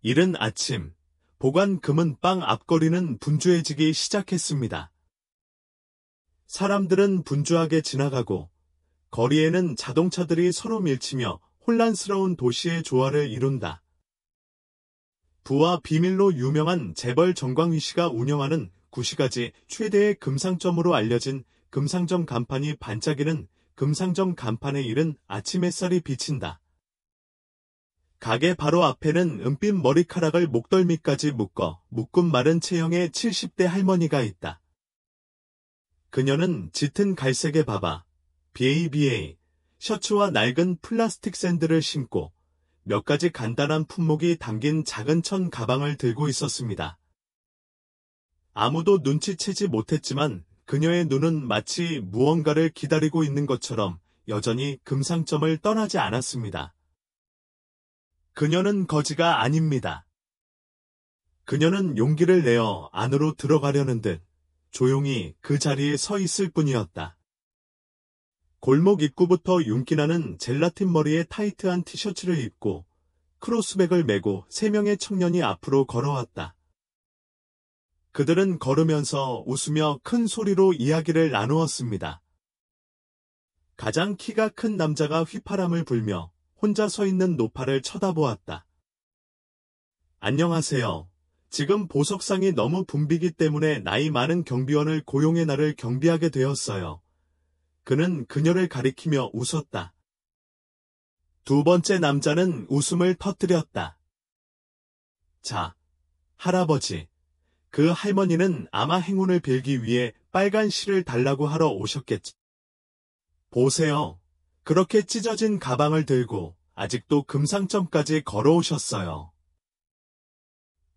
이른 아침, 보관 금은방 앞거리는 분주해지기 시작했습니다. 사람들은 분주하게 지나가고 거리에는 자동차들이 서로 밀치며 혼란스러운 도시의 조화를 이룬다. 부와 비밀로 유명한 재벌 정광휘 씨가 운영하는 구시가지 최대의 금상점으로 알려진 금상점 간판이 반짝이는 금상점 간판에 이른 아침 햇살이 비친다. 가게 바로 앞에는 은빛 머리카락을 목덜미까지 묶은 마른 체형의 70대 할머니가 있다. 그녀는 짙은 갈색의 바바, BABA, 셔츠와 낡은 플라스틱 샌들을 신고 몇 가지 간단한 품목이 담긴 작은 천 가방을 들고 있었습니다. 아무도 눈치채지 못했지만 그녀의 눈은 마치 무언가를 기다리고 있는 것처럼 여전히 금상점을 떠나지 않았습니다. 그녀는 거지가 아닙니다. 그녀는 용기를 내어 안으로 들어가려는 듯 조용히 그 자리에 서 있을 뿐이었다. 골목 입구부터 윤기나는 젤라틴 머리에 타이트한 티셔츠를 입고 크로스백을 메고 3명의 청년이 앞으로 걸어왔다. 그들은 걸으면서 웃으며 큰 소리로 이야기를 나누었습니다. 가장 키가 큰 남자가 휘파람을 불며 혼자 서 있는 노파를 쳐다보았다. 안녕하세요. 지금 보석상이 너무 붐비기 때문에 나이 많은 경비원을 고용해 나를 경비하게 되었어요. 그는 그녀를 가리키며 웃었다. 두 번째 남자는 웃음을 터뜨렸다. 자, 할아버지. 그 할머니는 아마 행운을 빌기 위해 빨간 실을 달라고 하러 오셨겠지. 보세요. 그렇게 찢어진 가방을 들고 아직도 금상점까지 걸어오셨어요.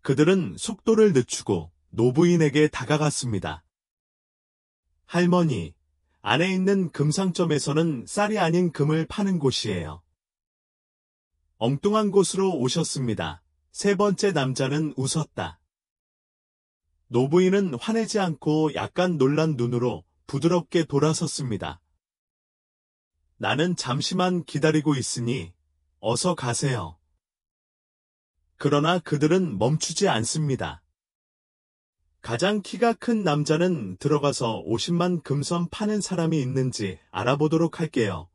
그들은 속도를 늦추고 노부인에게 다가갔습니다. 할머니, 안에 있는 금상점에서는 쌀이 아닌 금을 파는 곳이에요. 엉뚱한 곳으로 오셨습니다. 세 번째 남자는 웃었다. 노부인은 화내지 않고 약간 놀란 눈으로 부드럽게 돌아섰습니다. 나는 잠시만 기다리고 있으니 어서 가세요. 그러나 그들은 멈추지 않습니다. 가장 키가 큰 남자는 들어가서 50만 금선 파는 사람이 있는지 알아보도록 할게요.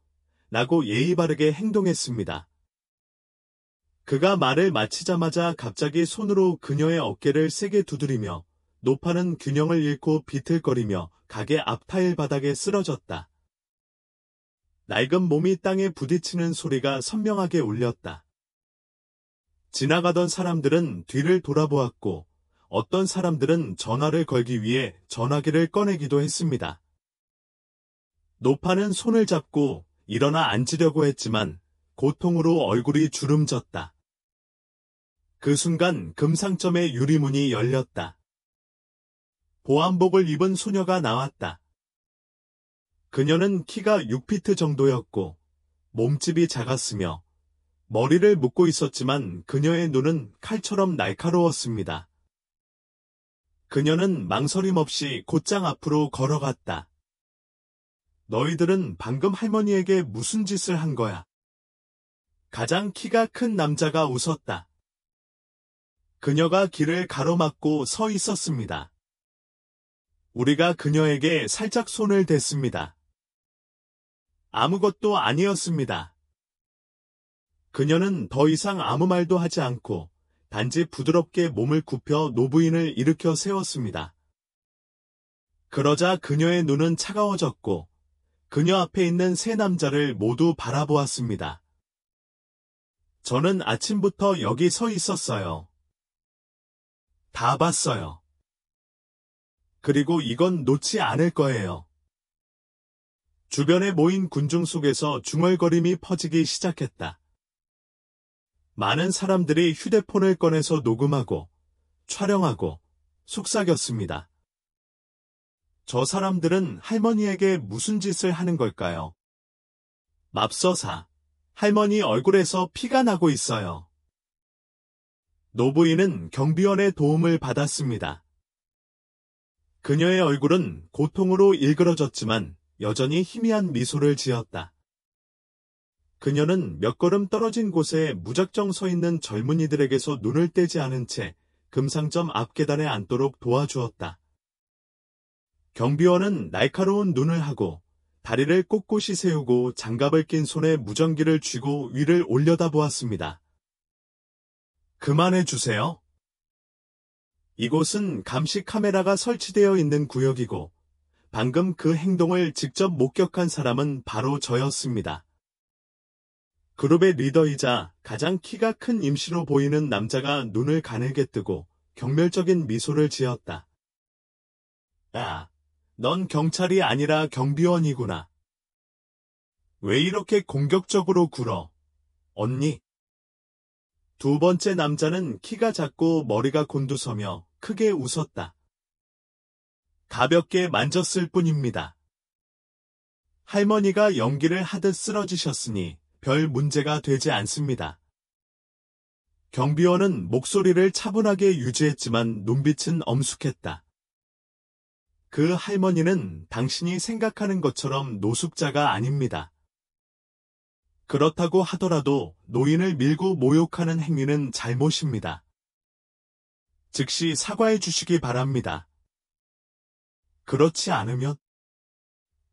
라고 예의 바르게 행동했습니다. 그가 말을 마치자마자 갑자기 손으로 그녀의 어깨를 세게 두드리며 노파는 균형을 잃고 비틀거리며 가게 앞 타일 바닥에 쓰러졌다. 낡은 몸이 땅에 부딪히는 소리가 선명하게 울렸다. 지나가던 사람들은 뒤를 돌아보았고 어떤 사람들은 전화를 걸기 위해 전화기를 꺼내기도 했습니다. 노파는 손을 잡고 일어나 앉으려고 했지만 고통으로 얼굴이 주름졌다. 그 순간 금상점의 유리문이 열렸다. 보안복을 입은 소녀가 나왔다. 그녀는 키가 6피트 정도였고 몸집이 작았으며 머리를 묶고 있었지만 그녀의 눈은 칼처럼 날카로웠습니다. 그녀는 망설임 없이 곧장 앞으로 걸어갔다. 너희들은 방금 할머니에게 무슨 짓을 한 거야? 가장 키가 큰 남자가 웃었다. 그녀가 길을 가로막고 서 있었습니다. 우리가 그녀에게 살짝 손을 댔습니다. 아무것도 아니었습니다. 그녀는 더 이상 아무 말도 하지 않고 단지 부드럽게 몸을 굽혀 노부인을 일으켜 세웠습니다. 그러자 그녀의 눈은 차가워졌고 그녀 앞에 있는 세 남자를 모두 바라보았습니다. 저는 아침부터 여기 서 있었어요. 다 봤어요. 그리고 이건 놓지 않을 거예요. 주변에 모인 군중 속에서 중얼거림이 퍼지기 시작했다. 많은 사람들이 휴대폰을 꺼내서 녹음하고 촬영하고 속삭였습니다. 저 사람들은 할머니에게 무슨 짓을 하는 걸까요? 맙서사, 할머니 얼굴에서 피가 나고 있어요. 노부인은 경비원의 도움을 받았습니다. 그녀의 얼굴은 고통으로 일그러졌지만 여전히 희미한 미소를 지었다. 그녀는 몇 걸음 떨어진 곳에 무작정 서 있는 젊은이들에게서 눈을 떼지 않은 채 금상점 앞 계단에 앉도록 도와주었다. 경비원은 날카로운 눈을 하고 다리를 꼿꼿이 세우고 장갑을 낀 손에 무전기를 쥐고 위를 올려다보았습니다. 그만해 주세요. 이곳은 감시 카메라가 설치되어 있는 구역이고 방금 그 행동을 직접 목격한 사람은 바로 저였습니다. 그룹의 리더이자 가장 키가 큰 임시로 보이는 남자가 눈을 가늘게 뜨고 경멸적인 미소를 지었다. 야, 넌 경찰이 아니라 경비원이구나. 왜 이렇게 공격적으로 굴어? 언니? 두 번째 남자는 키가 작고 머리가 곤두서며 크게 웃었다. 가볍게 만졌을 뿐입니다. 할머니가 연기를 하듯 쓰러지셨으니 별 문제가 되지 않습니다. 경비원은 목소리를 차분하게 유지했지만 눈빛은 엄숙했다. 그 할머니는 당신이 생각하는 것처럼 노숙자가 아닙니다. 그렇다고 하더라도 노인을 밀고 모욕하는 행위는 잘못입니다. 즉시 사과해 주시기 바랍니다. 그렇지 않으면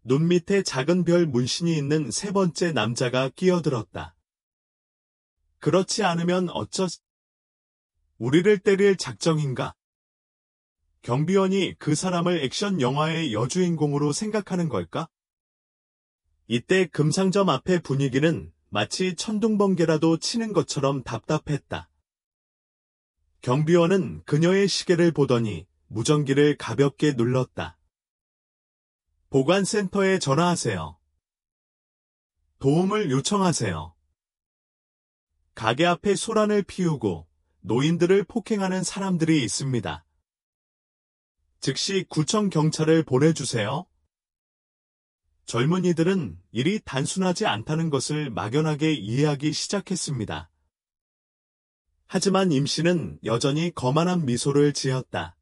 눈 밑에 작은 별 문신이 있는 세 번째 남자가 끼어들었다. 그렇지 않으면 우리를 때릴 작정인가? 경비원이 그 사람을 액션 영화의 여주인공으로 생각하는 걸까? 이때 금상점 앞의 분위기는 마치 천둥번개라도 치는 것처럼 답답했다. 경비원은 그녀의 시계를 보더니 무전기를 가볍게 눌렀다. 보관센터에 전화하세요. 도움을 요청하세요. 가게 앞에 소란을 피우고 노인들을 폭행하는 사람들이 있습니다. 즉시 구청 경찰을 보내주세요. 젊은이들은 일이 단순하지 않다는 것을 막연하게 이해하기 시작했습니다. 하지만 임 씨는 여전히 거만한 미소를 지었다.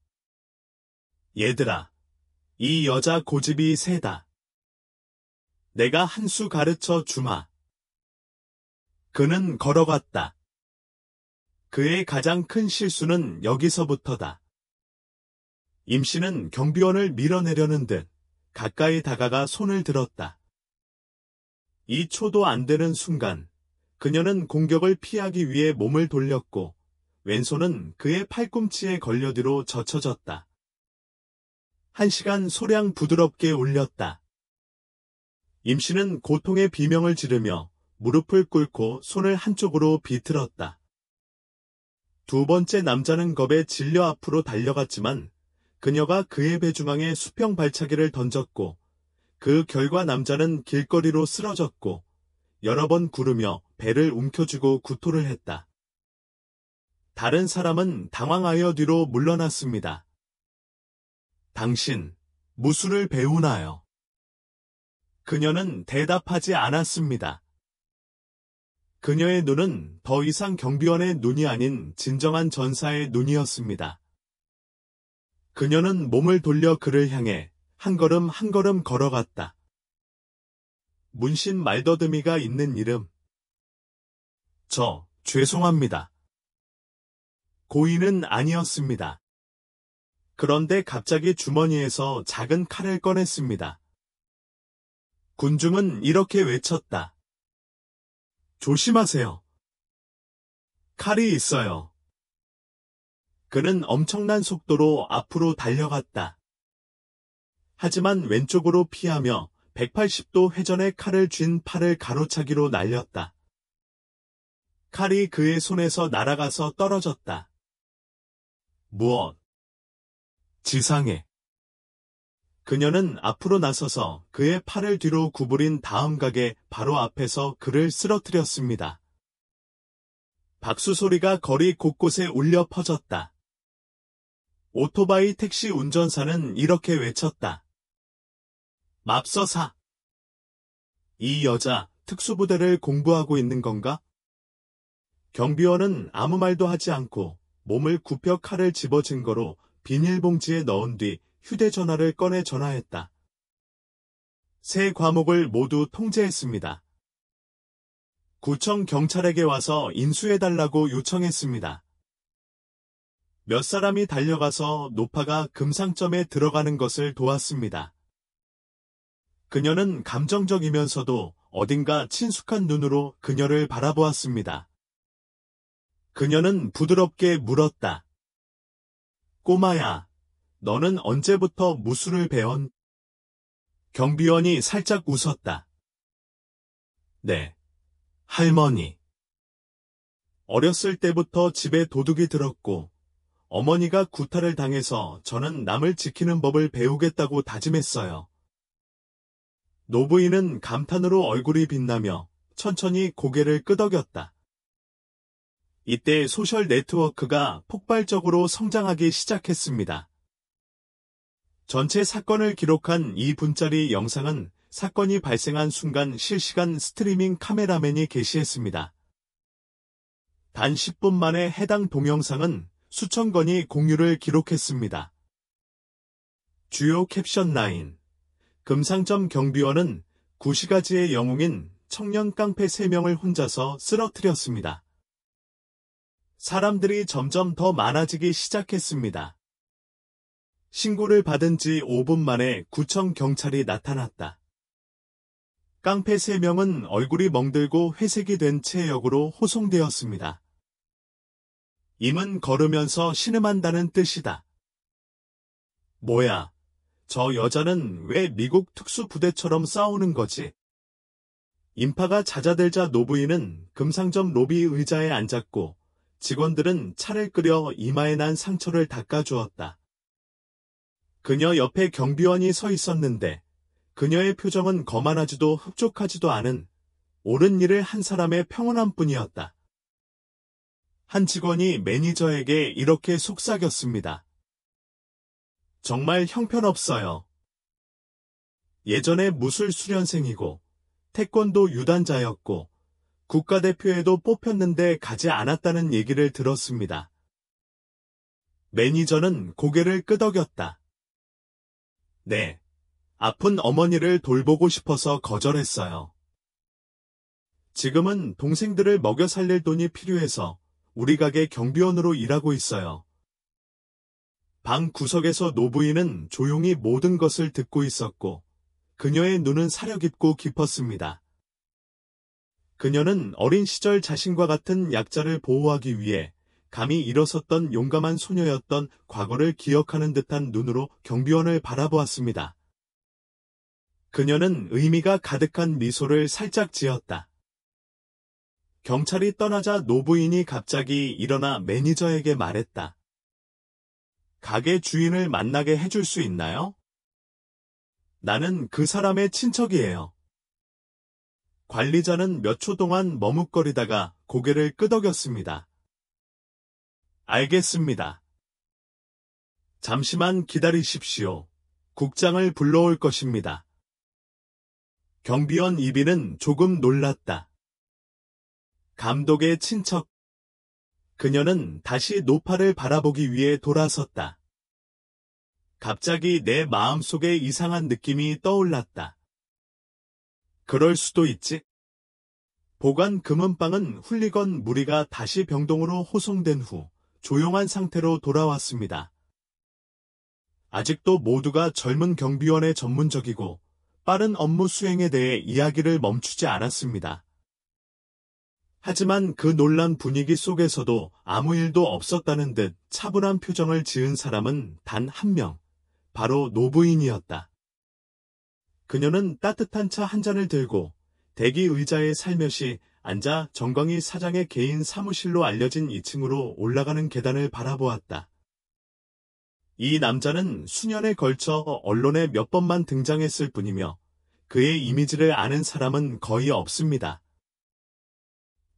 얘들아, 이 여자 고집이 세다. 내가 한 수 가르쳐 주마. 그는 걸어갔다. 그의 가장 큰 실수는 여기서부터다. 임 씨는 경비원을 밀어내려는 듯 가까이 다가가 손을 들었다. 2초도 안 되는 순간 그녀는 공격을 피하기 위해 몸을 돌렸고 왼손은 그의 팔꿈치에 걸려 뒤로 젖혀졌다. 1시간 소량 부드럽게 울렸다. 임 씨는 고통의 비명을 지르며 무릎을 꿇고 손을 한쪽으로 비틀었다. 두 번째 남자는 겁에 질려 앞으로 달려갔지만 그녀가 그의 배 중앙에 수평 발차기를 던졌고 그 결과 남자는 길거리로 쓰러졌고 여러 번 구르며 배를 움켜쥐고 구토를 했다. 다른 사람은 당황하여 뒤로 물러났습니다. 당신, 무술을 배우나요? 그녀는 대답하지 않았습니다. 그녀의 눈은 더 이상 경비원의 눈이 아닌 진정한 전사의 눈이었습니다. 그녀는 몸을 돌려 그를 향해 한 걸음 한 걸음 걸어갔다. 문신 말더듬이가 있는 이름. 죄송합니다. 고의는 아니었습니다. 그런데 갑자기 주머니에서 작은 칼을 꺼냈습니다. 군중은 이렇게 외쳤다. 조심하세요. 칼이 있어요. 그는 엄청난 속도로 앞으로 달려갔다. 하지만 왼쪽으로 피하며 180도 회전의 칼을 쥔 팔을 가로차기로 날렸다. 칼이 그의 손에서 날아가서 떨어졌다. 무엇? 지상에. 그녀는 앞으로 나서서 그의 팔을 뒤로 구부린 다음 가게 바로 앞에서 그를 쓰러뜨렸습니다. 박수 소리가 거리 곳곳에 울려 퍼졌다. 오토바이 택시 운전사는 이렇게 외쳤다. 맙서사. 이 여자 특수부대를 공부하고 있는 건가? 경비원은 아무 말도 하지 않고 몸을 굽혀 칼을 집어 증거로 비닐봉지에 넣은 뒤 휴대전화를 꺼내 전화했다. 세 과목을 모두 통제했습니다. 구청 경찰에게 와서 인수해달라고 요청했습니다. 몇 사람이 달려가서 노파가 금상점에 들어가는 것을 도왔습니다. 그녀는 감정적이면서도 어딘가 친숙한 눈으로 그녀를 바라보았습니다. 그녀는 부드럽게 물었다. 꼬마야, 너는 언제부터 무술을 배웠? 경비원이 살짝 웃었다. 네, 할머니. 어렸을 때부터 집에 도둑이 들었고 어머니가 구타를 당해서 저는 남을 지키는 법을 배우겠다고 다짐했어요. 노부인은 감탄으로 얼굴이 빛나며 천천히 고개를 끄덕였다. 이때 소셜 네트워크가 폭발적으로 성장하기 시작했습니다. 전체 사건을 기록한 2분짜리 영상은 사건이 발생한 순간 실시간 스트리밍 카메라맨이 게시했습니다. 단 10분 만에 해당 동영상은 수천 건이 공유를 기록했습니다. 주요 캡션 라인. 금상점 경비원은 구시가지의 영웅인 청년 깡패 3명을 혼자서 쓰러뜨렸습니다. 사람들이 점점 더 많아지기 시작했습니다. 신고를 받은 지 5분 만에 구청 경찰이 나타났다. 깡패 3명은 얼굴이 멍들고 회색이 된 채 역으로 호송되었습니다. 임은 걸으면서 신음한다는 뜻이다. 뭐야, 저 여자는 왜 미국 특수부대처럼 싸우는 거지? 인파가 잦아들자 노부인은 금상점 로비 의자에 앉았고 직원들은 차를 끓여 이마에 난 상처를 닦아주었다. 그녀 옆에 경비원이 서 있었는데 그녀의 표정은 거만하지도 흡족하지도 않은 옳은 일을 한 사람의 평온함 뿐이었다. 한 직원이 매니저에게 이렇게 속삭였습니다. 정말 형편없어요. 예전에 무술 수련생이고 태권도 유단자였고 국가대표에도 뽑혔는데 가지 않았다는 얘기를 들었습니다. 매니저는 고개를 끄덕였다. 네, 아픈 어머니를 돌보고 싶어서 거절했어요. 지금은 동생들을 먹여 살릴 돈이 필요해서 우리 가게 경비원으로 일하고 있어요. 방 구석에서 노부인은 조용히 모든 것을 듣고 있었고 그녀의 눈은 사려 깊고 깊었습니다. 그녀는 어린 시절 자신과 같은 약자를 보호하기 위해 감히 일어섰던 용감한 소녀였던 과거를 기억하는 듯한 눈으로 경비원을 바라보았습니다. 그녀는 의미가 가득한 미소를 살짝 지었다. 경찰이 떠나자 노부인이 갑자기 일어나 매니저에게 말했다. 가게 주인을 만나게 해줄 수 있나요? 나는 그 사람의 친척이에요. 관리자는 몇 초 동안 머뭇거리다가 고개를 끄덕였습니다. 알겠습니다. 잠시만 기다리십시오. 국장을 불러올 것입니다. 경비원 이비는 조금 놀랐다. 감독의 친척. 그녀는 다시 노파를 바라보기 위해 돌아섰다. 갑자기 내 마음속에 이상한 느낌이 떠올랐다. 그럴 수도 있지. 보관 금은방은 훌리건 무리가 다시 병동으로 호송된 후 조용한 상태로 돌아왔습니다. 아직도 모두가 젊은 경비원의 전문적이고 빠른 업무 수행에 대해 이야기를 멈추지 않았습니다. 하지만 그 놀란 분위기 속에서도 아무 일도 없었다는 듯 차분한 표정을 지은 사람은 단 한 명, 바로 노부인이었다. 그녀는 따뜻한 차 한 잔을 들고 대기 의자에 살며시 앉아 정광희 사장의 개인 사무실로 알려진 2층으로 올라가는 계단을 바라보았다. 이 남자는 수년에 걸쳐 언론에 몇 번만 등장했을 뿐이며 그의 이미지를 아는 사람은 거의 없습니다.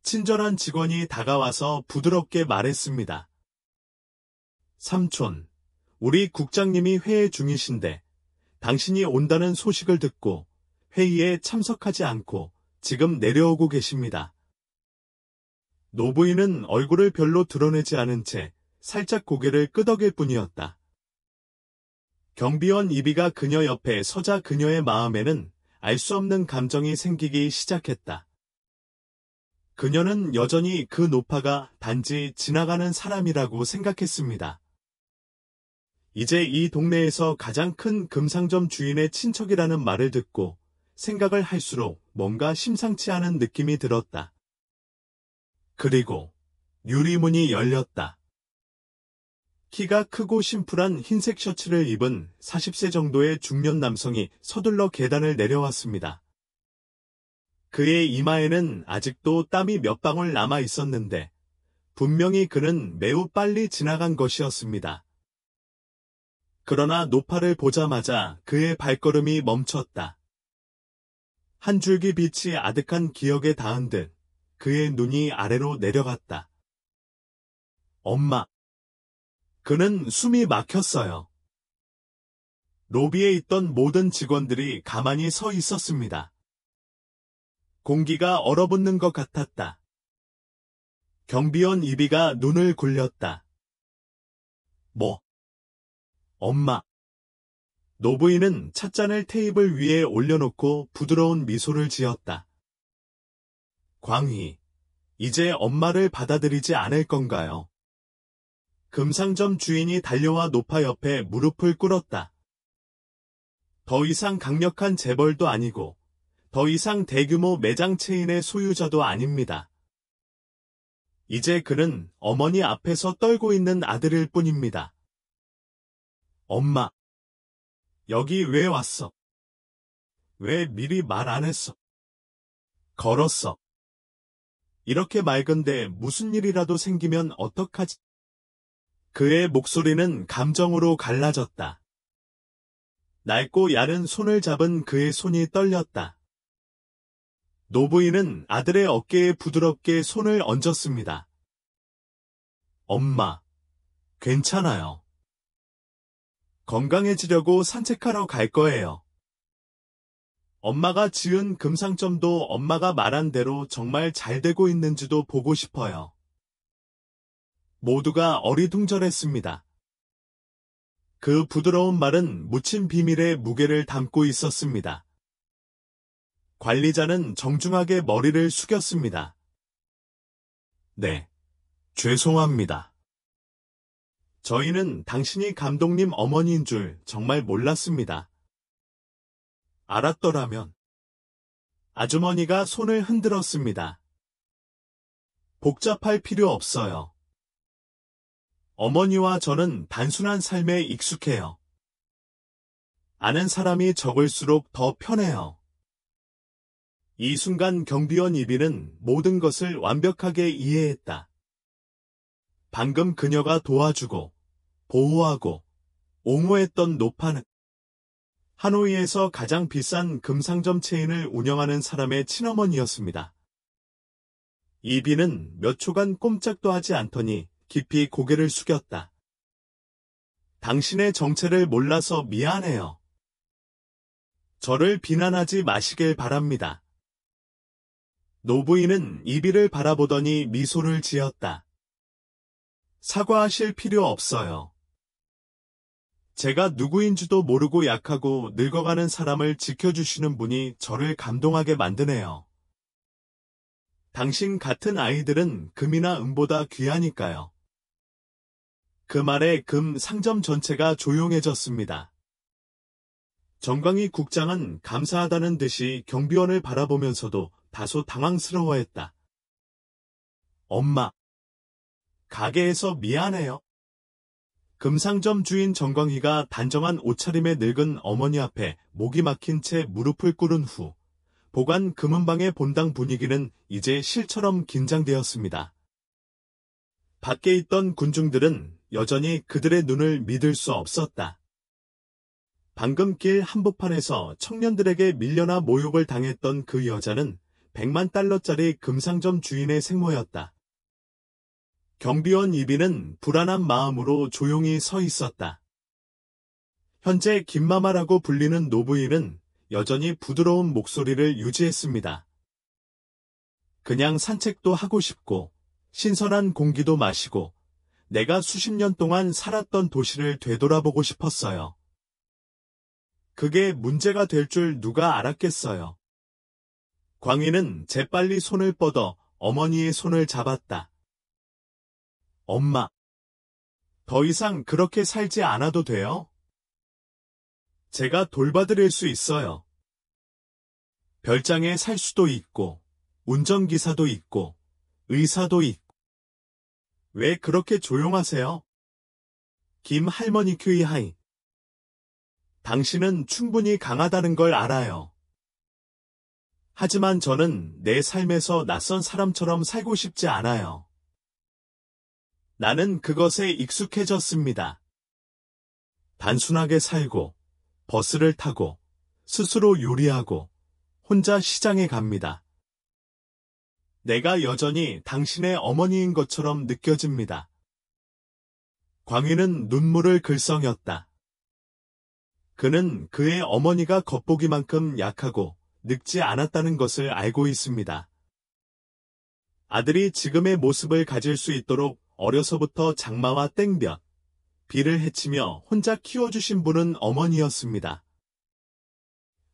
친절한 직원이 다가와서 부드럽게 말했습니다. 삼촌, 우리 국장님이 회의 중이신데 당신이 온다는 소식을 듣고 회의에 참석하지 않고 지금 내려오고 계십니다. 노부인은 얼굴을 별로 드러내지 않은 채 살짝 고개를 끄덕일 뿐이었다. 경비원 이비가 그녀 옆에 서자 그녀의 마음에는 알 수 없는 감정이 생기기 시작했다. 그녀는 여전히 그 노파가 단지 지나가는 사람이라고 생각했습니다. 이제 이 동네에서 가장 큰 금상점 주인의 친척이라는 말을 듣고 생각을 할수록 뭔가 심상치 않은 느낌이 들었다. 그리고 유리문이 열렸다. 키가 크고 심플한 흰색 셔츠를 입은 40세 정도의 중년 남성이 서둘러 계단을 내려왔습니다. 그의 이마에는 아직도 땀이 몇 방울 남아 있었는데 분명히 그는 매우 빨리 지나간 것이었습니다. 그러나 노파를 보자마자 그의 발걸음이 멈췄다. 한 줄기 빛이 아득한 기억에 닿은 듯 그의 눈이 아래로 내려갔다. 엄마. 그는 숨이 막혔어요. 로비에 있던 모든 직원들이 가만히 서 있었습니다. 공기가 얼어붙는 것 같았다. 경비원 이비가 눈을 굴렸다. 뭐? 엄마. 노부인은 찻잔을 테이블 위에 올려놓고 부드러운 미소를 지었다. 광희, 이제 엄마를 받아들이지 않을 건가요? 금상점 주인이 달려와 노파 옆에 무릎을 꿇었다. 더 이상 강력한 재벌도 아니고 더 이상 대규모 매장 체인의 소유자도 아닙니다. 이제 그는 어머니 앞에서 떨고 있는 아들일 뿐입니다. 엄마, 여기 왜 왔어? 왜 미리 말 안 했어? 걸었어. 이렇게 맑은데 무슨 일이라도 생기면 어떡하지? 그의 목소리는 감정으로 갈라졌다. 낡고 야른 손을 잡은 그의 손이 떨렸다. 노부인은 아들의 어깨에 부드럽게 손을 얹었습니다. 엄마, 괜찮아요. 건강해지려고 산책하러 갈 거예요. 엄마가 지은 금상점도 엄마가 말한 대로 정말 잘 되고 있는지도 보고 싶어요. 모두가 어리둥절했습니다. 그 부드러운 말은 묻힌 비밀의 무게를 담고 있었습니다. 관리자는 정중하게 머리를 숙였습니다. 네, 죄송합니다. 저희는 당신이 감독님 어머니인 줄 정말 몰랐습니다. 알았더라면. 아주머니가 손을 흔들었습니다. 복잡할 필요 없어요. 어머니와 저는 단순한 삶에 익숙해요. 아는 사람이 적을수록 더 편해요. 이 순간 경비원 이비는 모든 것을 완벽하게 이해했다. 방금 그녀가 도와주고, 보호하고, 옹호했던 노파는 하노이에서 가장 비싼 금상점 체인을 운영하는 사람의 친어머니였습니다. 이비는 몇 초간 꼼짝도 하지 않더니 깊이 고개를 숙였다. 당신의 정체를 몰라서 미안해요. 저를 비난하지 마시길 바랍니다. 노부인은 이비를 바라보더니 미소를 지었다. 사과하실 필요 없어요. 제가 누구인지도 모르고 약하고 늙어가는 사람을 지켜주시는 분이 저를 감동하게 만드네요. 당신 같은 아이들은 금이나 은보다 귀하니까요. 그 말에 금 상점 전체가 조용해졌습니다. 정광희 국장은 감사하다는 듯이 경비원을 바라보면서도 다소 당황스러워했다. 엄마, 가게에서 미안해요. 금상점 주인 정광희가 단정한 옷차림의 늙은 어머니 앞에 목이 막힌 채 무릎을 꿇은 후 보관 금은방의 본당 분위기는 이제 실처럼 긴장되었습니다. 밖에 있던 군중들은 여전히 그들의 눈을 믿을 수 없었다. 방금 길 한복판에서 청년들에게 밀려나 모욕을 당했던 그 여자는 100만 달러짜리 금상점 주인의 생모였다. 경비원 이비는 불안한 마음으로 조용히 서 있었다. 현재 김마마라고 불리는 노부인은 여전히 부드러운 목소리를 유지했습니다. 그냥 산책도 하고 싶고 신선한 공기도 마시고 내가 수십 년 동안 살았던 도시를 되돌아보고 싶었어요. 그게 문제가 될 줄 누가 알았겠어요. 광희는 재빨리 손을 뻗어 어머니의 손을 잡았다. 엄마, 더 이상 그렇게 살지 않아도 돼요? 제가 돌봐드릴 수 있어요. 별장에 살 수도 있고, 운전기사도 있고, 의사도 있고. 왜 그렇게 조용하세요? 김 할머니 큐이하이. 당신은 충분히 강하다는 걸 알아요. 하지만 저는 내 삶에서 낯선 사람처럼 살고 싶지 않아요. 나는 그것에 익숙해졌습니다. 단순하게 살고, 버스를 타고, 스스로 요리하고, 혼자 시장에 갑니다. 내가 여전히 당신의 어머니인 것처럼 느껴집니다. 광희는 눈물을 글썽였다. 그는 그의 어머니가 겉보기만큼 약하고 늙지 않았다는 것을 알고 있습니다. 아들이 지금의 모습을 가질 수 있도록 어려서부터 장마와 땡볕, 비를 헤치며 혼자 키워주신 분은 어머니였습니다.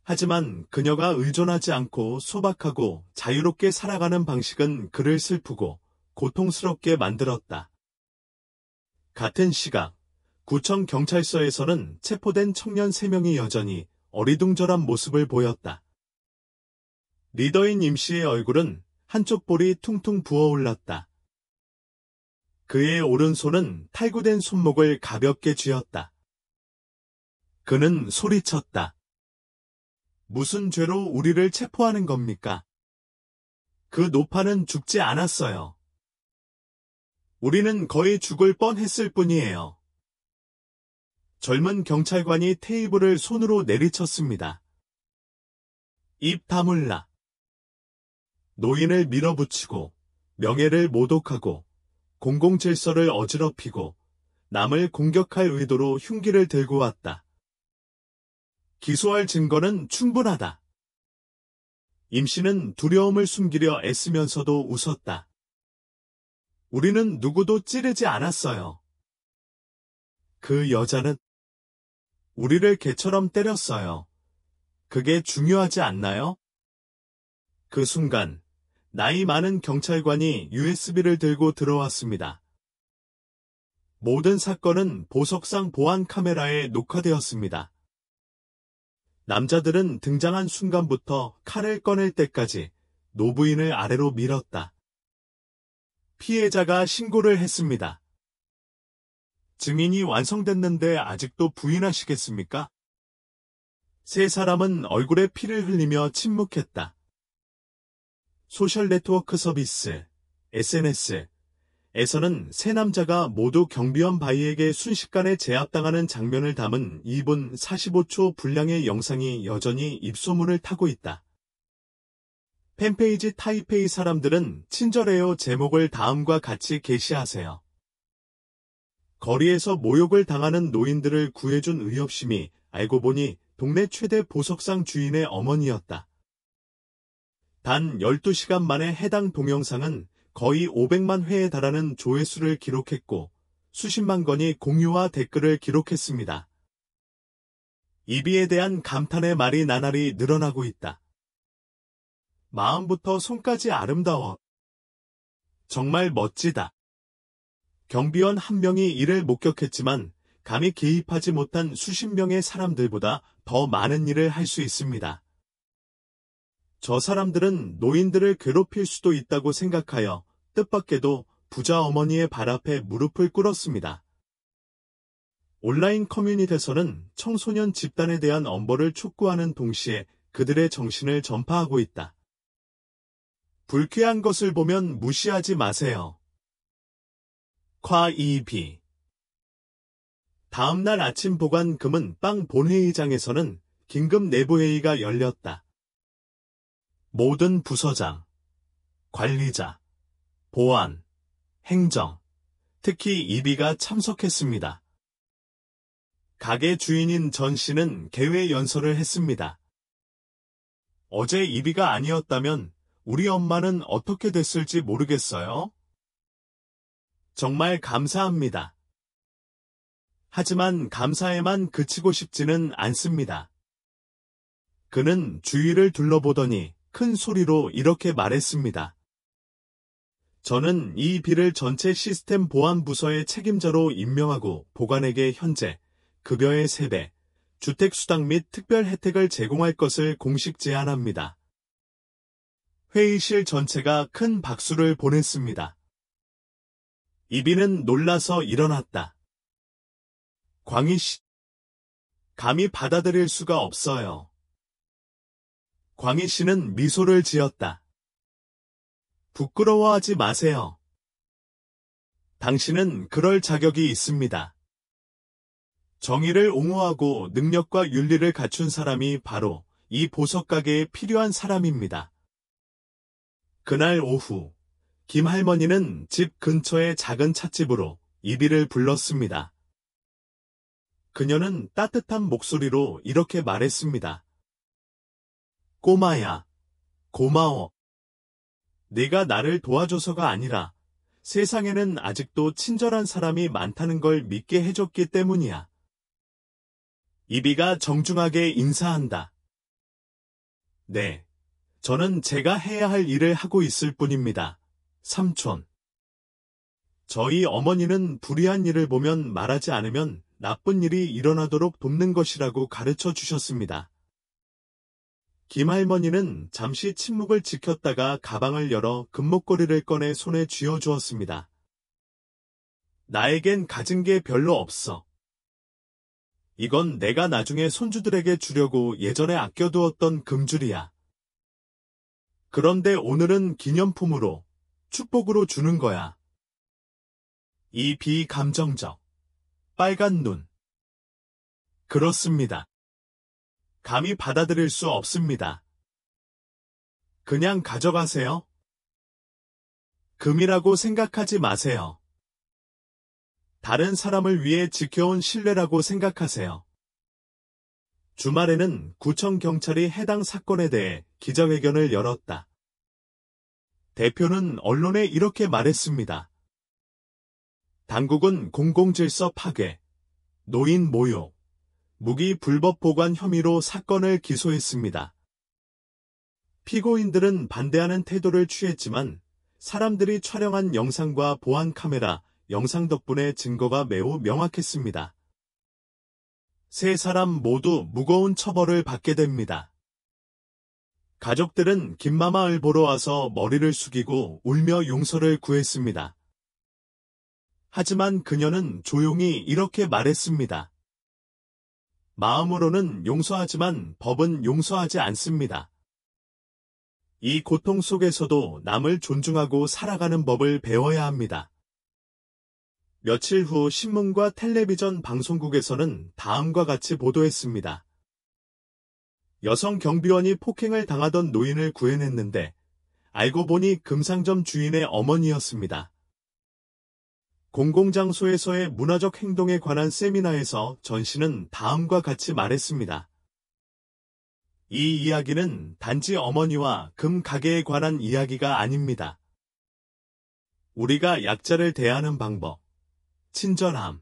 하지만 그녀가 의존하지 않고 소박하고 자유롭게 살아가는 방식은 그를 슬프고 고통스럽게 만들었다. 같은 시각, 구청 경찰서에서는 체포된 청년 3명이 여전히 어리둥절한 모습을 보였다. 리더인 임씨의 얼굴은 한쪽 볼이 퉁퉁 부어올랐다. 그의 오른손은 탈구된 손목을 가볍게 쥐었다. 그는 소리쳤다. 무슨 죄로 우리를 체포하는 겁니까? 그 노파는 죽지 않았어요. 우리는 거의 죽을 뻔했을 뿐이에요. 젊은 경찰관이 테이블을 손으로 내리쳤습니다. 입 다물라. 노인을 밀어붙이고 명예를 모독하고 공공질서를 어지럽히고 남을 공격할 의도로 흉기를 들고 왔다. 기소할 증거는 충분하다. 임씨는 두려움을 숨기려 애쓰면서도 웃었다. 우리는 누구도 찌르지 않았어요. 그 여자는 우리를 개처럼 때렸어요. 그게 중요하지 않나요? 그 순간 나이 많은 경찰관이 USB를 들고 들어왔습니다. 모든 사건은 보석상 보안 카메라에 녹화되었습니다. 남자들은 등장한 순간부터 칼을 꺼낼 때까지 노부인을 아래로 밀었다. 피해자가 신고를 했습니다. 증인이 완성됐는데 아직도 부인하시겠습니까? 세 사람은 얼굴에 피를 흘리며 침묵했다. 소셜네트워크 서비스, SNS에서는 세 남자가 모두 경비원 바이에게 순식간에 제압당하는 장면을 담은 2분 45초 분량의 영상이 여전히 입소문을 타고 있다. 팬페이지 타이페이 사람들은 친절해요 제목을 다음과 같이 게시하세요. 거리에서 모욕을 당하는 노인들을 구해준 의협심이 알고 보니 동네 최대 보석상 주인의 어머니였다. 단 12시간 만에 해당 동영상은 거의 500만 회에 달하는 조회수를 기록했고 수십만 건이 공유와 댓글을 기록했습니다. 이비에 대한 감탄의 말이 나날이 늘어나고 있다. 마음부터 손까지 아름다워. 정말 멋지다. 경비원 한 명이 이를 목격했지만 감히 개입하지 못한 수십 명의 사람들보다 더 많은 일을 할 수 있습니다. 저 사람들은 노인들을 괴롭힐 수도 있다고 생각하여 뜻밖에도 부자 어머니의 발 앞에 무릎을 꿇었습니다. 온라인 커뮤니티에서는 청소년 집단에 대한 엄벌을 촉구하는 동시에 그들의 정신을 전파하고 있다. 불쾌한 것을 보면 무시하지 마세요. 콰이비. 다음날 아침 보관 금은 빵 본회의장에서는 긴급 내부회의가 열렸다. 모든 부서장, 관리자, 보안, 행정, 특히 이비가 참석했습니다. 가게 주인인 전 씨는 개회 연설을 했습니다. 어제 이비가 아니었다면 우리 엄마는 어떻게 됐을지 모르겠어요. 정말 감사합니다. 하지만 감사에만 그치고 싶지는 않습니다. 그는 주위를 둘러보더니 큰 소리로 이렇게 말했습니다. 저는 이 비를 전체 시스템 보안 부서의 책임자로 임명하고 보관에게 현재 급여의 3배, 주택수당 및 특별 혜택을 제공할 것을 공식 제안합니다. 회의실 전체가 큰 박수를 보냈습니다. 이비는 놀라서 일어났다. 광희 씨, 감히 받아들일 수가 없어요. 광희 씨는 미소를 지었다. 부끄러워하지 마세요. 당신은 그럴 자격이 있습니다. 정의를 옹호하고 능력과 윤리를 갖춘 사람이 바로 이 보석가게에 필요한 사람입니다. 그날 오후, 김 할머니는 집 근처의 작은 찻집으로 이비를 불렀습니다. 그녀는 따뜻한 목소리로 이렇게 말했습니다. 꼬마야, 고마워. 네가 나를 도와줘서가 아니라 세상에는 아직도 친절한 사람이 많다는 걸 믿게 해줬기 때문이야. 이비가 정중하게 인사한다. 네, 저는 제가 해야 할 일을 하고 있을 뿐입니다. 삼촌. 저희 어머니는 불의한 일을 보면 말하지 않으면 나쁜 일이 일어나도록 돕는 것이라고 가르쳐 주셨습니다. 김 할머니는 잠시 침묵을 지켰다가 가방을 열어 금목걸이를 꺼내 손에 쥐어주었습니다. 나에겐 가진 게 별로 없어. 이건 내가 나중에 손주들에게 주려고 예전에 아껴두었던 금줄이야. 그런데 오늘은 기념품으로, 축복으로 주는 거야. 이 비감정적, 빨간 눈. 그렇습니다. 감히 받아들일 수 없습니다. 그냥 가져가세요. 금이라고 생각하지 마세요. 다른 사람을 위해 지켜온 신뢰라고 생각하세요. 주말에는 구청 경찰이 해당 사건에 대해 기자회견을 열었다. 대표는 언론에 이렇게 말했습니다. 당국은 공공질서 파괴, 노인 모욕, 무기 불법 보관 혐의로 사건을 기소했습니다. 피고인들은 반대하는 태도를 취했지만 사람들이 촬영한 영상과 보안 카메라, 영상 덕분에 증거가 매우 명확했습니다. 세 사람 모두 무거운 처벌을 받게 됩니다. 가족들은 김마마을 보러 와서 머리를 숙이고 울며 용서를 구했습니다. 하지만 그녀는 조용히 이렇게 말했습니다. 마음으로는 용서하지만 법은 용서하지 않습니다. 이 고통 속에서도 남을 존중하고 살아가는 법을 배워야 합니다. 며칠 후 신문과 텔레비전 방송국에서는 다음과 같이 보도했습니다. 여성 경비원이 폭행을 당하던 노인을 구해냈는데 알고 보니 금상점 주인의 어머니였습니다. 공공장소에서의 문화적 행동에 관한 세미나에서 전 씨는 다음과 같이 말했습니다. 이 이야기는 단지 어머니와 금 가게에 관한 이야기가 아닙니다. 우리가 약자를 대하는 방법, 친절함,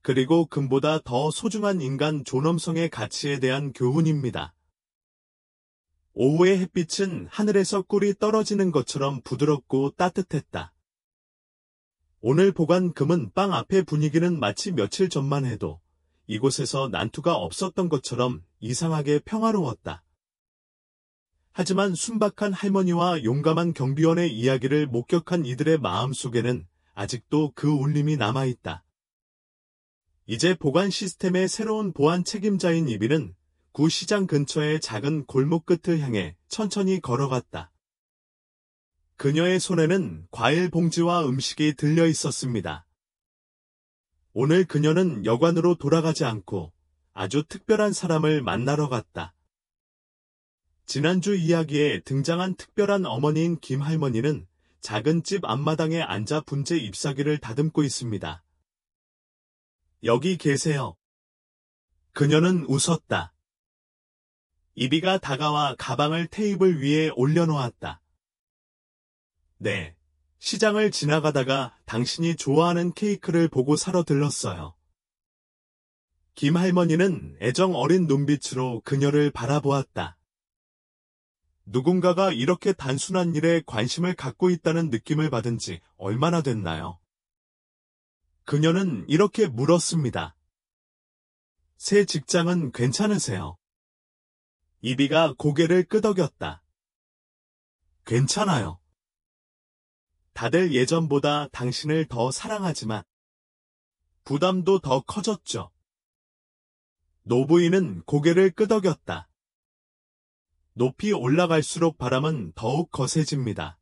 그리고 금보다 더 소중한 인간 존엄성의 가치에 대한 교훈입니다. 오후의 햇빛은 하늘에서 꿀이 떨어지는 것처럼 부드럽고 따뜻했다. 오늘 보관 금은 빵 앞의 분위기는 마치 며칠 전만 해도 이곳에서 난투가 없었던 것처럼 이상하게 평화로웠다. 하지만 순박한 할머니와 용감한 경비원의 이야기를 목격한 이들의 마음속에는 아직도 그 울림이 남아있다. 이제 보관 시스템의 새로운 보안 책임자인 이비는 구 시장 근처의 작은 골목 끝을 향해 천천히 걸어갔다. 그녀의 손에는 과일 봉지와 음식이 들려 있었습니다. 오늘 그녀는 여관으로 돌아가지 않고 아주 특별한 사람을 만나러 갔다. 지난주 이야기에 등장한 특별한 어머니인 김 할머니는 작은 집 앞마당에 앉아 분재 잎사귀를 다듬고 있습니다. 여기 계세요. 그녀는 웃었다. 이비가 다가와 가방을 테이블 위에 올려놓았다. 네, 시장을 지나가다가 당신이 좋아하는 케이크를 보고 사러 들렀어요. 김 할머니는 애정 어린 눈빛으로 그녀를 바라보았다. 누군가가 이렇게 단순한 일에 관심을 갖고 있다는 느낌을 받은 지 얼마나 됐나요? 그녀는 이렇게 물었습니다. 새 직장은 괜찮으세요? 이비가 고개를 끄덕였다. 괜찮아요. 다들 예전보다 당신을 더 사랑하지만 부담도 더 커졌죠. 노부인은 고개를 끄덕였다. 높이 올라갈수록 바람은 더욱 거세집니다.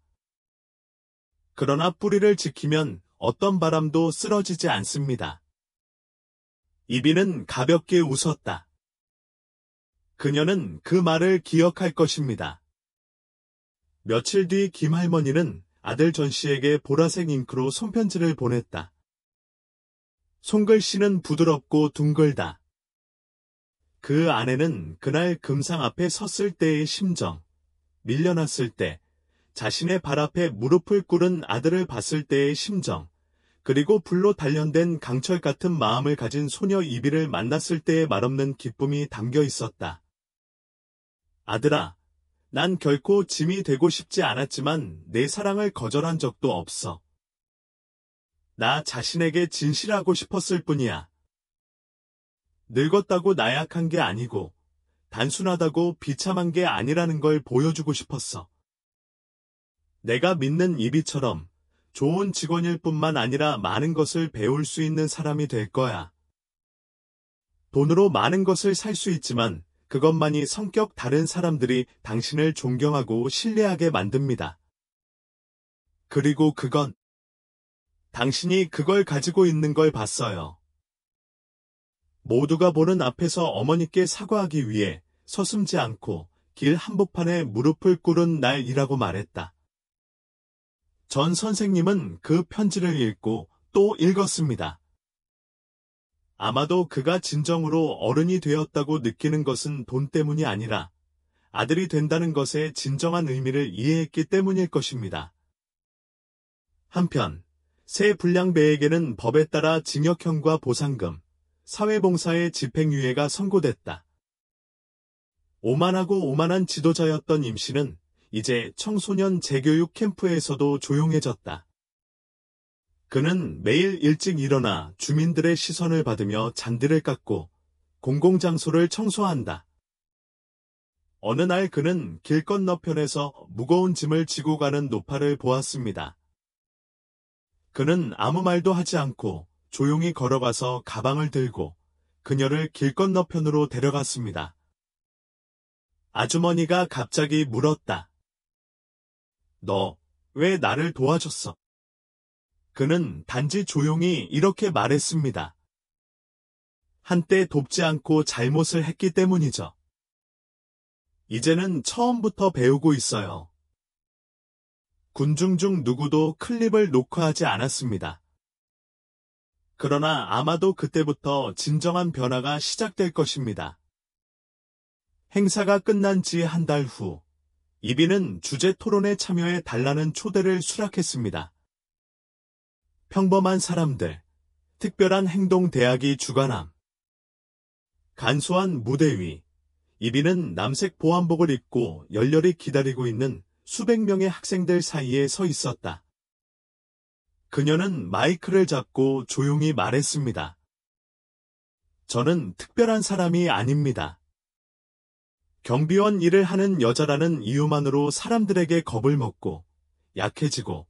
그러나 뿌리를 지키면 어떤 바람도 쓰러지지 않습니다. 이비는 가볍게 웃었다. 그녀는 그 말을 기억할 것입니다. 며칠 뒤 김할머니는 아들 전씨에게 보라색 잉크로 손편지를 보냈다. 손글씨는 부드럽고 둥글다. 그 안에는 그날 금상 앞에 섰을 때의 심정, 밀려났을 때, 자신의 발 앞에 무릎을 꿇은 아들을 봤을 때의 심정, 그리고 불로 단련된 강철 같은 마음을 가진 소녀 이비를 만났을 때의 말없는 기쁨이 담겨 있었다. 아들아, 난 결코 짐이 되고 싶지 않았지만 내 사랑을 거절한 적도 없어. 나 자신에게 진실하고 싶었을 뿐이야. 늙었다고 나약한 게 아니고 단순하다고 비참한 게 아니라는 걸 보여주고 싶었어. 내가 믿는 이비처럼 좋은 직원일 뿐만 아니라 많은 것을 배울 수 있는 사람이 될 거야. 돈으로 많은 것을 살 수 있지만 그것만이 성격 다른 사람들이 당신을 존경하고 신뢰하게 만듭니다. 그리고 그건 당신이 그걸 가지고 있는 걸 봤어요. 모두가 보는 앞에서 어머니께 사과하기 위해 서슴지 않고 길 한복판에 무릎을 꿇은 날이라고 말했다. 전 선생님은 그 편지를 읽고 또 읽었습니다. 아마도 그가 진정으로 어른이 되었다고 느끼는 것은 돈 때문이 아니라 아들이 된다는 것의 진정한 의미를 이해했기 때문일 것입니다. 한편 새 불량배에게는 법에 따라 징역형과 보상금, 사회봉사의 집행유예가 선고됐다. 오만하고 오만한 지도자였던 임씨는 이제 청소년 재교육 캠프에서도 조용해졌다. 그는 매일 일찍 일어나 주민들의 시선을 받으며 잔디를 깎고 공공장소를 청소한다. 어느 날 그는 길 건너편에서 무거운 짐을 지고 가는 노파를 보았습니다. 그는 아무 말도 하지 않고 조용히 걸어가서 가방을 들고 그녀를 길 건너편으로 데려갔습니다. 아주머니가 갑자기 물었다. 너 왜 나를 도와줬어? 그는 단지 조용히 이렇게 말했습니다. 한때 돕지 않고 잘못을 했기 때문이죠. 이제는 처음부터 배우고 있어요. 군중 중 누구도 클립을 녹화하지 않았습니다. 그러나 아마도 그때부터 진정한 변화가 시작될 것입니다. 행사가 끝난 지 한 달 후, 이비는 주제 토론에 참여해 달라는 초대를 수락했습니다. 평범한 사람들, 특별한 행동 대학이 주관함. 간소한 무대 위, 이비는 남색 보안복을 입고 열렬히 기다리고 있는 수백 명의 학생들 사이에 서 있었다. 그녀는 마이크를 잡고 조용히 말했습니다. 저는 특별한 사람이 아닙니다. 경비원 일을 하는 여자라는 이유만으로 사람들에게 겁을 먹고 약해지고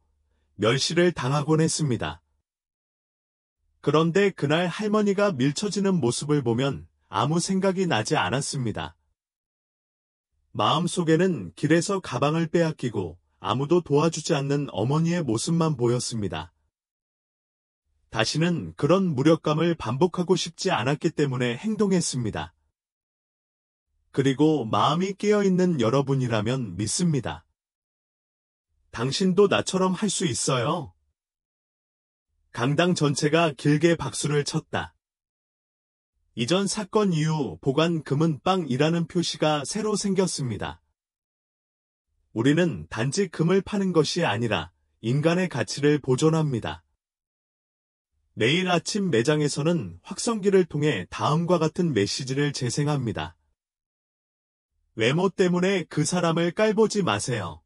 멸시를 당하곤 했습니다. 그런데 그날 할머니가 밀쳐지는 모습을 보면 아무 생각이 나지 않았습니다. 마음속에는 길에서 가방을 빼앗기고 아무도 도와주지 않는 어머니의 모습만 보였습니다. 다시는 그런 무력감을 반복하고 싶지 않았기 때문에 행동했습니다. 그리고 마음이 깨어있는 여러분이라면 믿습니다. 당신도 나처럼 할 수 있어요. 강당 전체가 길게 박수를 쳤다. 이전 사건 이후 보관 금은빵이라는 표시가 새로 생겼습니다. 우리는 단지 금을 파는 것이 아니라 인간의 가치를 보존합니다. 매일 아침 매장에서는 확성기를 통해 다음과 같은 메시지를 재생합니다. 외모 때문에 그 사람을 깔보지 마세요.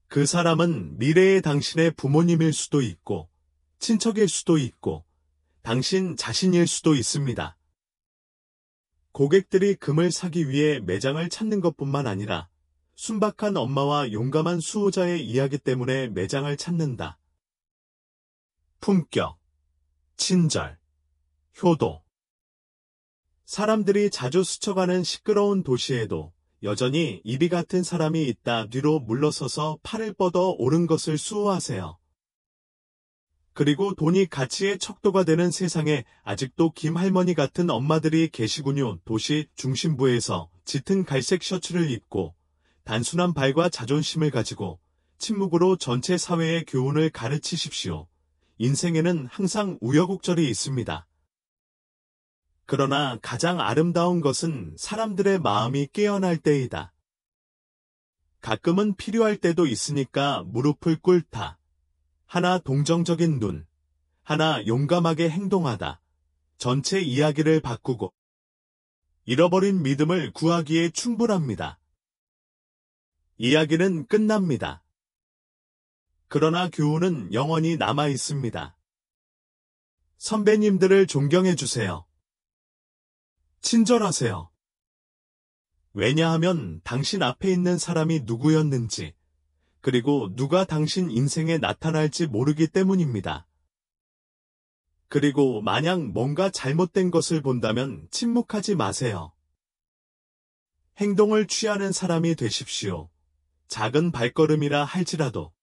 그 사람은 미래의 당신의 부모님일 수도 있고, 친척일 수도 있고, 당신 자신일 수도 있습니다. 고객들이 금을 사기 위해 매장을 찾는 것뿐만 아니라 순박한 엄마와 용감한 수호자의 이야기 때문에 매장을 찾는다. 품격, 친절, 효도. 사람들이 자주 스쳐가는 시끄러운 도시에도 여전히 이비 같은 사람이 있다. 뒤로 물러서서 팔을 뻗어 옳은 것을 수호하세요. 그리고 돈이 가치의 척도가 되는 세상에 아직도 김할머니 같은 엄마들이 계시군요. 도시 중심부에서 짙은 갈색 셔츠를 입고 단순한 발과 자존심을 가지고 침묵으로 전체 사회의 교훈을 가르치십시오. 인생에는 항상 우여곡절이 있습니다. 그러나 가장 아름다운 것은 사람들의 마음이 깨어날 때이다. 가끔은 필요할 때도 있으니까 무릎을 꿇다. 하나 동정적인 눈, 하나 용감하게 행동하다. 전체 이야기를 바꾸고 잃어버린 믿음을 구하기에 충분합니다. 이야기는 끝납니다. 그러나 교훈은 영원히 남아 있습니다. 선배님들을 존경해 주세요. 친절하세요. 왜냐하면 당신 앞에 있는 사람이 누구였는지, 그리고 누가 당신 인생에 나타날지 모르기 때문입니다. 그리고 만약 뭔가 잘못된 것을 본다면 침묵하지 마세요. 행동을 취하는 사람이 되십시오. 작은 발걸음이라 할지라도.